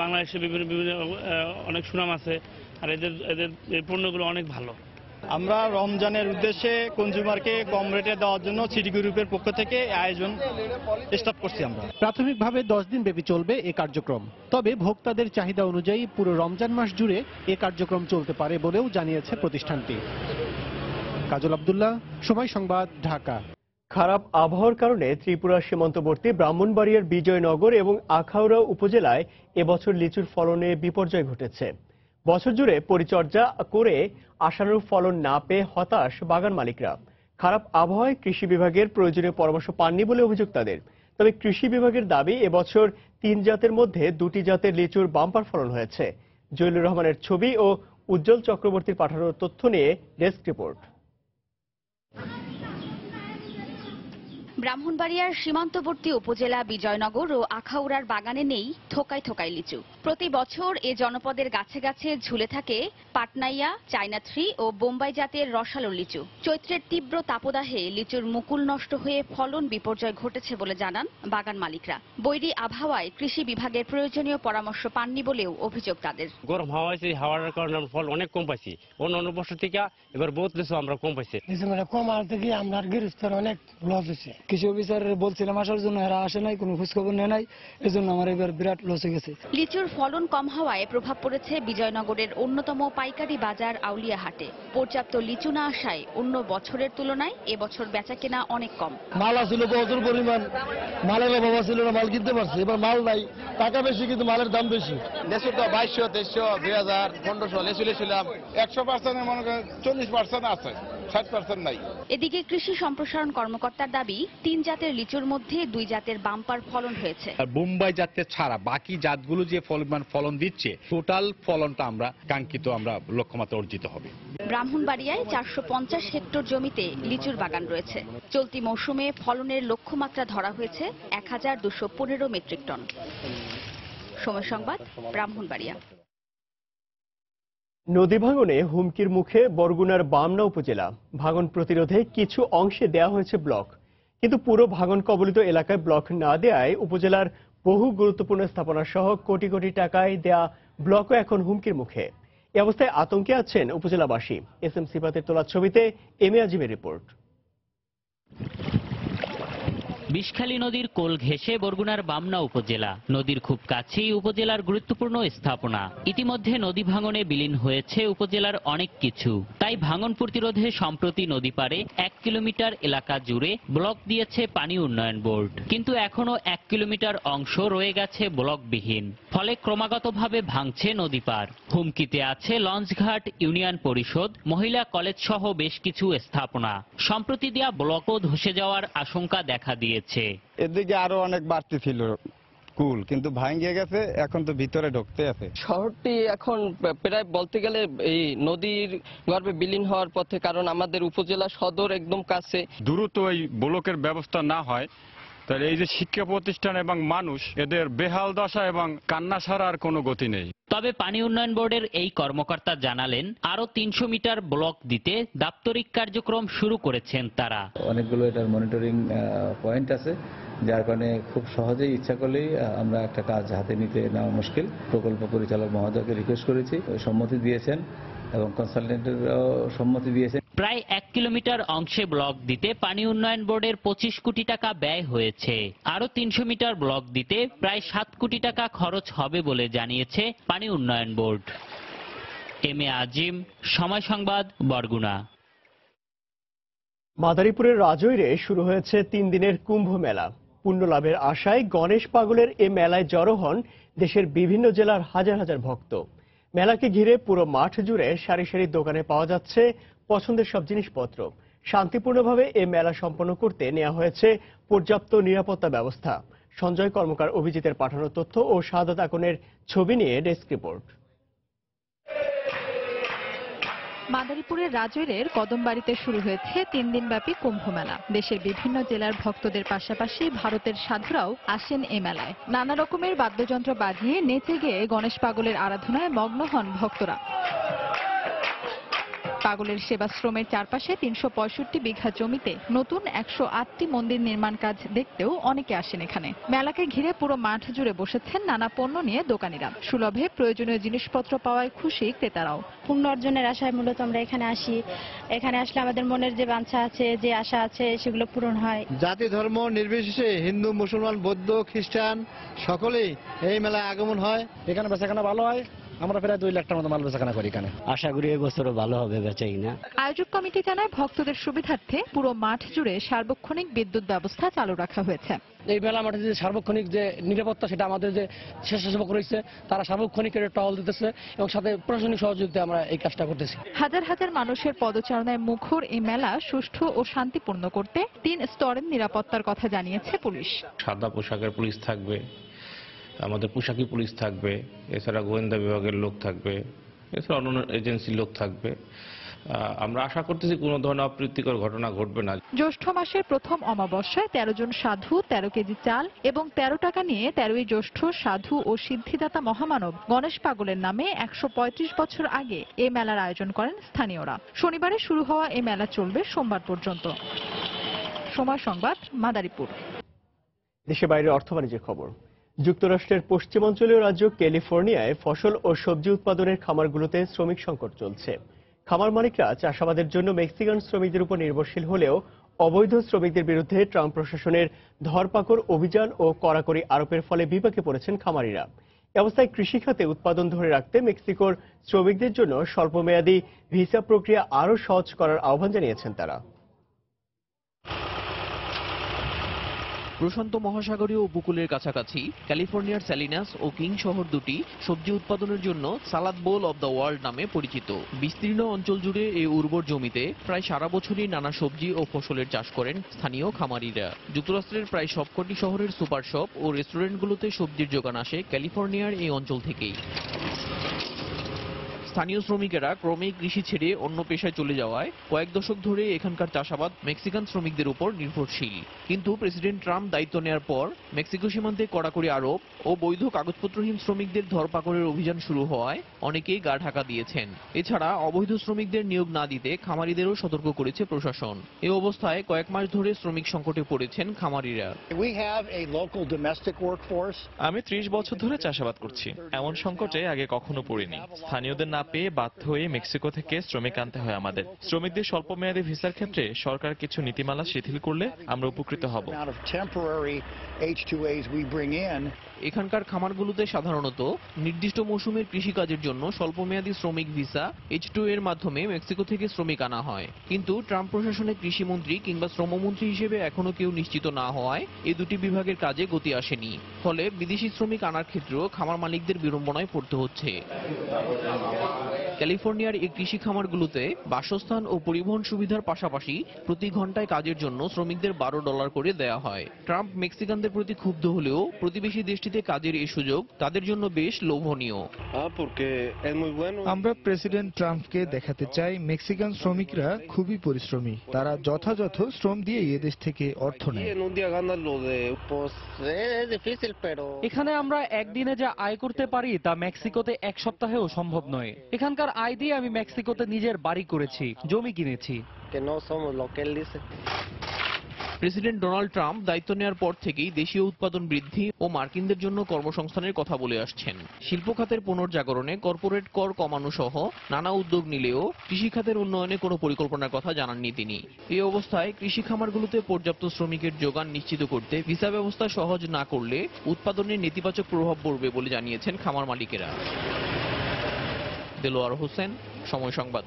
বাংলাদেশে বিভিন্ন অনেক সুনাম আছে, আর এদের পণ্যগুলো অনেক ভালো। আমরা রমজানের উদ্দেশ্যে কনজিউমারকে কম রেটে দেওয়ার জন্য সিটি গ্রুপের পক্ষ থেকে আয়োজন স্টার্ট করছি আমরা। প্রাথমিকভাবে 10 দিন ব্যাপী চলবে এ কার্যক্রম, তবে ভোক্তাদের চাহিদা অনুযায়ী পুরো রমজান মাস জুড়ে এ কার্যক্রম চলতে পারে বলেও জানিয়েছে প্রতিষ্ঠানটি। কাজল আব্দুল্লাহ, সময় সংবাদ, ঢাকা। খারাপ আবহাওয়ার কারণে ত্রিপুরা সীমান্তবর্তী ব্রাহ্মণবাড়িয়ার বিজয়নগর এবং আখাউড়া উপজেলায় এবছর লিচুর ফলনে বিপর্যয় ঘটেছে। বছর জুড়ে পরিচর্যা করে আশানুরূপ ফলন না পেয়ে হতাশ বাগান মালিকরা। খারাপ আবহাওয়ায় কৃষি বিভাগের প্রয়োজনীয় পরামর্শ পাননি বলে অভিযোগ তাদের। তবে কৃষি বিভাগের দাবি, এবছর 3 জাতের মধ্যে 2টি জাতের লিচুর বাম্পার ফলন হয়েছে। জলিলুর রহমানের ছবি ও উজ্জ্বল চক্রবর্তীর পাঠানোর তথ্য নিয়ে ডেস্ক রিপোর্ট। ব্রাহ্মণবাড়িয়ার সীমান্তবর্তী উপজেলা বিজয়নগর ও আখাউড়ার বাগানে নেই থোকায় থোকায় লিচু। প্রতি বছর এ জনপদের গাছে গাছে ঝুলে থাকে পাটনাইয়া, চায়না 3 ও বোম্বাই জাতের রসালো লিচু। চৈত্রের তীব্র তাপদাহে লিচুর মুকুল নষ্ট হয়ে ফলন বিপর্যয় ঘটেছে বলে জানান বাগান মালিকরা। বৈরী আবহাওয়ায় কৃষি বিভাগের প্রয়োজনীয় পরামর্শ পাননি বলেও অভিযোগ তাদের। গরম হাওয়া হয়েছে, হাওয়ার কারণে ফল অনেক কম পাইছি। অন্য বছর থেকে এবার বহুত লিচু আমরা কম পাইছি। কম আর থেকে আমরা গৃহস্থের অনেক লস হয়েছে। কৃষি অফিসার বলছিলাম আসার জন্য, এরা আসে নাই, কোনো খোঁজখবর নেয় নাই, এজন্য আমার এবার বিরাট লস হয়ে গেছে। লিচুর ফলন কম হওয়ায় প্রভাব পড়েছে বিজয়নগরের অন্যতম পাইকারি বাজার আউলিয়াহাটে। পর্যাপ্ত লিচু না আসায় অন্য বছরের তুলনায় এবছর বেচাকেনা অনেক কম। মাল আসছিল প্রচুর পরিমাণ, মালের অভাব ছিল না, মাল কিনতে পারছে। এবার মাল নাই, টাকা বেশি কিন্তু মালের দাম বেশি। দেশে তো 2200, 2300, 2000, 1500 লেচু লেছিলাম। 100% মনে করেন 40% আছে, 60% নাই। এদিকে কৃষি সম্প্রসারণ কর্মকর্তার দাবি, 3 জাতের লিচুর মধ্যে 2 জাতের বাম্পার ফলন হয়েছে। বোম্বাই জাতের ছাড়া বাকি জাতগুলো যে ফলন দিচ্ছে, টোটাল ফলনটা কাঙ্ক্ষিত লক্ষ্যমাত্রা অর্জিত হবে। ব্রাহ্মণবাড়িয়ায় 450 হেক্টর জমিতে লিচুর বাগান রয়েছে। চলতি মৌসুমে ফলনের লক্ষ্যমাত্রা ধরা হয়েছে 1215 মেট্রিক টন। সময় সংবাদ, ব্রাহ্মণবাড়িয়া। নদী ভাঙনে হুমকির মুখে বরগুনার বামনা উপজেলা। ভাঙন প্রতিরোধে কিছু অংশে দেয়া হয়েছে ব্লক, কিন্তু পুরো ভাঙন কবলিত এলাকায় ব্লক না দেয়ায় উপজেলার বহু গুরুত্বপূর্ণ স্থাপনা সহ কোটি কোটি টাকায় দেয়া ব্লকও এখন হুমকির মুখে। এ অবস্থায় আতঙ্কে আছেন উপজেলাবাসী। এসএম সিফাতের তোলা ছবিতে এম এ আজিমের রিপোর্ট। বিষখালী নদীর কোল ঘেঁষে বরগুনার বামনা উপজেলা। নদীর খুব কাছেই উপজেলার গুরুত্বপূর্ণ স্থাপনা। ইতিমধ্যে নদী ভাঙনে বিলীন হয়েছে উপজেলার অনেক কিছু। তাই ভাঙন প্রতিরোধে সম্প্রতি নদী পারে 1 কিলোমিটার এলাকা জুড়ে ব্লক দিয়েছে পানি উন্নয়ন বোর্ড, কিন্তু এখনো 1 কিলোমিটার অংশ রয়ে গেছে ব্লকবিহীন। ফলে ক্রমাগতভাবে ভাঙছে নদী পার। হুমকিতে আছে লঞ্চঘাট, ইউনিয়ন পরিষদ, মহিলা কলেজ সহ বেশ কিছু স্থাপনা। সম্প্রতি দেয়া ব্লকও ধসে যাওয়ার আশঙ্কা দেখা দিয়েছে। এদিকে আরো অনেক বাড়তি ছিল কুল, কিন্তু ভাঙিয়ে গেছে, এখন তো ভিতরে ঢুকতে আছে। শহরটি এখন প্রায় বলতে গেলে এই নদীর গর্ভে বিলীন হওয়ার পথে, কারণ আমাদের উপজেলা সদর একদম কাছে। দ্রুত এই ব্লকের ব্যবস্থা না হয় তাহলে এই যে শিক্ষা প্রতিষ্ঠান এবং মানুষ, এদের বেহাল দশা এবং কান্না ছাড়া আর কোনো গতি নেই। তবে পানি উন্নয়ন বোর্ডের এই কর্মকর্তা জানালেন, আরো 300 মিটার ব্লক দিতে দাপ্তরিক কার্যক্রম শুরু করেছেন তারা। অনেকগুলো এটার মনিটরিং পয়েন্ট আছে, যার কারণে খুব সহজেই ইচ্ছা করলেই আমরা একটা কাজ হাতে নিতে নেওয়া মুশকিল। প্রকল্প পরিচালক মহোদয়কে রিকোয়েস্ট করেছি, সম্মতি দিয়েছেন এবং কনসালটেন্টেরও সম্মতি দিয়েছেন। প্রায় 1 কিলোমিটার অংশে ব্লক দিতে পানি উন্নয়ন বোর্ডের 25 কোটি টাকা ব্যয় হয়েছে। আরো 300 মিটার ব্লক দিতে প্রায় 7 কোটি টাকা খরচ হবে বলে জানিয়েছে পানি উন্নয়ন বোর্ড। এম এ আজিম, সময় সংবাদ, বরগুনা। মাদারীপুরের রাজৈরে শুরু হয়েছে 3 দিনের কুম্ভ মেলা। পুণ্য লাভের আশায় গণেশ পাগলের এ মেলায় জড়ো হন দেশের বিভিন্ন জেলার হাজার হাজার ভক্ত। মেলাকে ঘিরে পুরো মাঠ জুড়ে সারি সারি দোকানে পাওয়া যাচ্ছে পছন্দের সব জিনিসপত্র। শান্তিপূর্ণভাবে এ মেলা সম্পন্ন করতে নেওয়া হয়েছে পর্যাপ্ত নিরাপত্তা ব্যবস্থা। সঞ্জয় কর্মকার অভিজিতের পাঠানো তথ্য ও শাহাদাত আকনের ছবি নিয়ে ডেস্ক রিপোর্ট। মাদারীপুরের রাজৈরের কদমবাড়িতে শুরু হয়েছে 3 দিনব্যাপী কুম্ভ মেলা। দেশের বিভিন্ন জেলার ভক্তদের পাশাপাশি ভারতের সাধুরাও আসেন এ মেলায়। নানা রকমের বাদ্যযন্ত্র বাজিয়ে নেচে গেয়ে গণেশ পাগলের আরাধনায় মগ্ন হন ভক্তরা। পাগলের সেবাশ্রমের চারপাশে 365 বিঘা জমিতে নতুন 108টি মন্দির নির্মাণ কাজ দেখতেও অনেকে আসেন এখানে। মেলাকে ঘিরে পুরো মাঠ জুড়ে বসেছেন নানা পণ্য নিয়ে দোকানিরা। সুলভে প্রয়োজনীয় জিনিসপত্র পাওয়ায় খুশি ক্রেতারাও। পুণ্য অর্জনের আশায় মূলত আমরা এখানে আসি। এখানে আসলে আমাদের মনের যে বাঞ্ছা আছে, যে আশা আছে, সেগুলো পূরণ হয়। জাতি ধর্ম নির্বিশেষে হিন্দু, মুসলমান, বৌদ্ধ, খ্রিস্টান সকলেই এই মেলায় আগমন হয়। এখানে বেচাকেনা ভালো হয়। আমরা প্রায় 2 লাখ টাকার মতো মাল বেচাকেনা করি এখানে। আশা করি এবছরও ভালো হবে বেচাকেনা। আয়োজক কমিটি জানায় ভক্তদের সুবিধার্থে পুরো মাঠ জুড়ে সার্বক্ষণিক বিদ্যুৎ ব্যবস্থা চালু রাখা হয়েছে। এই মেলা মাঠে যে সার্বক্ষণিক যে নিরাপত্তা, সেটা আমাদের যে স্বেচ্ছাসেবক রয়েছে তারা সার্বক্ষণিক টহল দিতেছে এবং সাথে প্রশাসনিক সহযোগিতা আমরা এই কাজটা করতেছি। হাজার হাজার মানুষের পদচারণায় মুখর এই মেলা সুষ্ঠু ও শান্তিপূর্ণ করতে 3 স্তরের নিরাপত্তার কথা জানিয়েছে পুলিশ। সাদা পোশাকের পুলিশ থাকবে, আমাদের পোশাকি পুলিশ থাকবে, এছাড়া গোয়েন্দা বিভাগের লোক থাকবে, এছাড়া অন্যান্য এজেন্সির লোক থাকবে। আমরা আশা করতেছি কোনো ধরনের অপ্রীতিকর ঘটনা ঘটবে না। জ্যৈষ্ঠ মাসের প্রথম অমাবস্যায় 13 জন সাধু 13 কেজি চাল এবং 13 টাকা নিয়ে 13ই জ্যৈষ্ঠ সাধু ও সিদ্ধিদাতা মহামানব গণেশ পাগলের নামে 135 বছর আগে এই মেলার আয়োজন করেন স্থানীয়রা। শনিবারে শুরু হওয়া এই মেলা চলবে সোমবার পর্যন্ত। সময় সংবাদ, মাদারীপুর। দেশে বাইরে অর্থ বাণিজ্যের খবর। যুক্তরাষ্ট্রের পশ্চিমাঞ্চলীয় রাজ্য ক্যালিফোর্নিয়ায় ফসল ও সবজি উৎপাদনের খামারগুলোতে শ্রমিক সংকট চলছে। খামার মালিকরা চাষাবাদের জন্য মেক্সিকান শ্রমিকদের উপর নির্ভরশীল হলেও অবৈধ শ্রমিকদের বিরুদ্ধে ট্রাম্প প্রশাসনের ধরপাকড় অভিযান ও কড়াকড়ি আরোপের ফলে বিপাকে পড়েছেন খামারিরা। এ অবস্থায় কৃষিখাতে উৎপাদন ধরে রাখতে মেক্সিকোর শ্রমিকদের জন্য স্বল্পমেয়াদী ভিসা প্রক্রিয়া আরও সহজ করার আহ্বান জানিয়েছেন তারা। প্রশান্ত মহাসাগরীয় উপকূলের কাছাকাছি ক্যালিফোর্নিয়ার স্যালিনাস ও কিং শহর দুটি সবজি উৎপাদনের জন্য সালাদ বোল অব দ্য ওয়ার্ল্ড নামে পরিচিত। বিস্তীর্ণ অঞ্চল জুড়ে এই উর্বর জমিতে প্রায় সারা বছরই নানা সবজি ও ফসলের চাষ করেন স্থানীয় খামারিরা। যুক্তরাষ্ট্রের প্রায় সবকটি শহরের সুপার শপ ও রেস্টুরেন্টগুলোতে সবজির যোগান আসে ক্যালিফোর্নিয়ার এই অঞ্চল থেকেই। স্থানীয় শ্রমিকেরা ক্রমেই কৃষি ছেড়ে অন্য পেশায় চলে যাওয়ায় কয়েক দশক ধরে এখানকার চাষাবাদ মেক্সিকান শ্রমিকদের উপর নির্ভরশীল। কিন্তু প্রেসিডেন্ট ট্রাম্প দায়িত্ব নেওয়ার পর মেক্সিকো সীমান্তে কড়াকড়ি আরোপ ও বৈধ কাগজপত্রহীন শ্রমিকদের ধরপাকড়ের অভিযান শুরু হওয়ায় অনেকেই গা ঢাকা দিয়েছেন। এছাড়া অবৈধ শ্রমিকদের নিয়োগ না দিতে খামারিদেরও সতর্ক করেছে প্রশাসন। এই অবস্থায় কয়েক মাস ধরে শ্রমিক সংকটে পড়েছেন খামারিরা। আমি 30 বছর ধরে চাষাবাদ করছি। এমন সংকটে আগে কখনো পড়িনি। স্থানীয়দের না পেয়ে বাধ্য হয়ে মেক্সিকো থেকে শ্রমিক আনতে হয় আমাদের। শ্রমিকদের স্বল্প মেয়াদী ভিসার ক্ষেত্রে সরকার কিছু নীতিমালা শিথিল করলে আমরা উপকৃত হব। এখানকার খামারগুলোতে সাধারণত নির্দিষ্ট মৌসুমের কৃষিকাজের জন্য স্বল্পমেয়াদী শ্রমিক ভিসা H2 এর মাধ্যমে মেক্সিকো থেকে শ্রমিক আনা হয়। কিন্তু ট্রাম্প প্রশাসনের কৃষিমন্ত্রী কিংবা শ্রমমন্ত্রী হিসেবে এখনো কেউ নিশ্চিত না হওয়ায় এই দুটি বিভাগের কাজে গতি আসেনি। ফলে বিদেশি শ্রমিক আনার ক্ষেত্রেও খামার মালিকদের বিড়ম্বনায় পড়তে হচ্ছে। ক্যালিফোর্নিয়ার এই কৃষি খামারগুলোতে বাসস্থান ও পরিবহন সুবিধার পাশাপাশি প্রতি ঘন্টায় কাজের জন্য শ্রমিকদের $12 করে দেয়া হয়। ট্রাম্প মেক্সিকানদের প্রতি ক্ষুব্ধ হলেও প্রতিবেশী দেশটিতে কাজের এই সুযোগ তাদের জন্য বেশ লোভনীয়। আমরা প্রেসিডেন্ট ট্রাম্পকে দেখাতে চাই মেক্সিকান শ্রমিকরা খুবই পরিশ্রমী। তারা যথাযথ শ্রম দিয়ে এদেশ থেকে অর্থ নেয়। এখানে আমরা একদিনে যা আয় করতে পারি তা মেক্সিকোতে এক সপ্তাহেও সম্ভব নয়। এখানকার আয় দিয়ে আমি মেক্সিকোতে নিজের বাড়ি করেছি, জমি কিনেছি। প্রেসিডেন্ট ডোনাল্ড ট্রাম্প দায়িত্ব নেওয়ার পর থেকেই দেশীয় উৎপাদন বৃদ্ধি ও মার্কিনদের জন্য কর্মসংস্থানের কথা বলে আসছেন। শিল্প খাতের পুনর্জাগরণে কর্পোরেট কর কমানো সহ নানা উদ্যোগ নিলেও কৃষি খাতের উন্নয়নে কোনো পরিকল্পনার কথা জানাননি তিনি। এই অবস্থায় কৃষি খামারগুলোতে পর্যাপ্ত শ্রমিকের যোগান নিশ্চিত করতে ভিসা ব্যবস্থা সহজ না করলে উৎপাদনে নেতিবাচক প্রভাব পড়বে বলে জানিয়েছেন খামার মালিকেরা। দেলোয়ার হোসেন, সময় সংবাদ।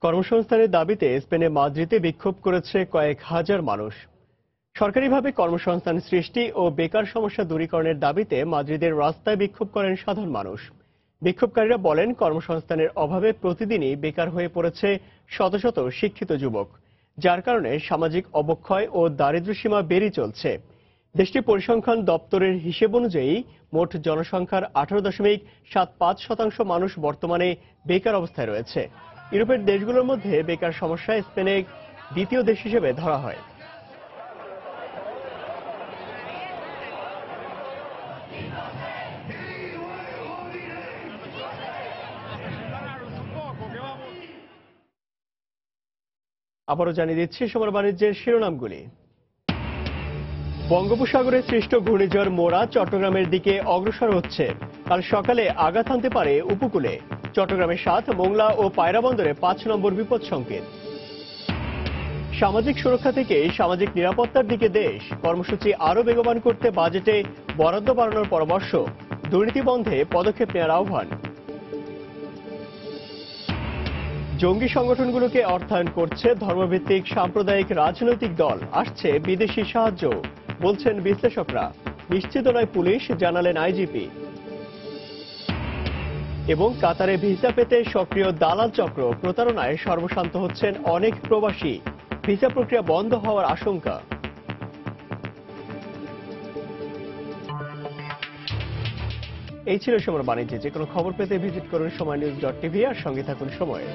কর্মসংস্থানের দাবিতে স্পেনে মাদ্রিদে বিক্ষোভ করেছে কয়েক হাজার মানুষ। সরকারিভাবে কর্মসংস্থান সৃষ্টি ও বেকার সমস্যা দূরীকরণের দাবিতে মাদ্রিদের রাস্তায় বিক্ষোভ করেন সাধারণ মানুষ। বিক্ষোভকারীরা বলেন, কর্মসংস্থানের অভাবে প্রতিদিনই বেকার হয়ে পড়েছে শত শত শিক্ষিত যুবক, যার কারণে সামাজিক অবক্ষয় ও দারিদ্র্যসীমা বেড়ে চলছে। দেশটির পরিসংখ্যান দপ্তরের হিসেব অনুযায়ী মোট জনসংখ্যার 18.75% মানুষ বর্তমানে বেকার অবস্থায় রয়েছে। ইউরোপের দেশগুলোর মধ্যে বেকার সমস্যা স্পেনে দ্বিতীয় দেশ হিসেবে ধরা হয়। আবারও জানিয়ে দিচ্ছি সময় বাণিজ্যের শিরোনামগুলি। বঙ্গোপসাগরে সৃষ্ট ঘূর্ণিঝড় মোরা চট্টগ্রামের দিকে অগ্রসর হচ্ছে। কাল সকালে আঘাত হানতে পারে উপকূলে। চট্টগ্রামের 7, মোংলা ও পায়রা বন্দরে 5 নম্বর বিপদ সংকেত। সামাজিক সুরক্ষা থেকে সামাজিক নিরাপত্তার দিকে দেশ, কর্মসূচি আরও বেগবান করতে বাজেটে বরাদ্দ বাড়ানোর পরামর্শ। দুর্নীতি বন্ধে পদক্ষেপ নেওয়ার আহ্বান। জঙ্গি সংগঠনগুলোকে অর্থায়ন করছে ধর্মভিত্তিক সাম্প্রদায়িক রাজনৈতিক দল, আসছে বিদেশি সাহায্য, বলছেন বিশ্লেষকরা। নিশ্চিত নয় পুলিশ, জানালেন আইজিপি। এবং কাতারে ভিসা পেতে সক্রিয় দালাল চক্র, প্রতারণায় সর্বশান্ত হচ্ছেন অনেক প্রবাসী। ভিসা প্রক্রিয়া বন্ধ হওয়ার আশঙ্কা। এই ছিল সময় বাণিজ্যে। যে কোনো খবর পেতে ভিজিট করুন সময়নিউজ.tv আর সঙ্গে থাকুন সময়।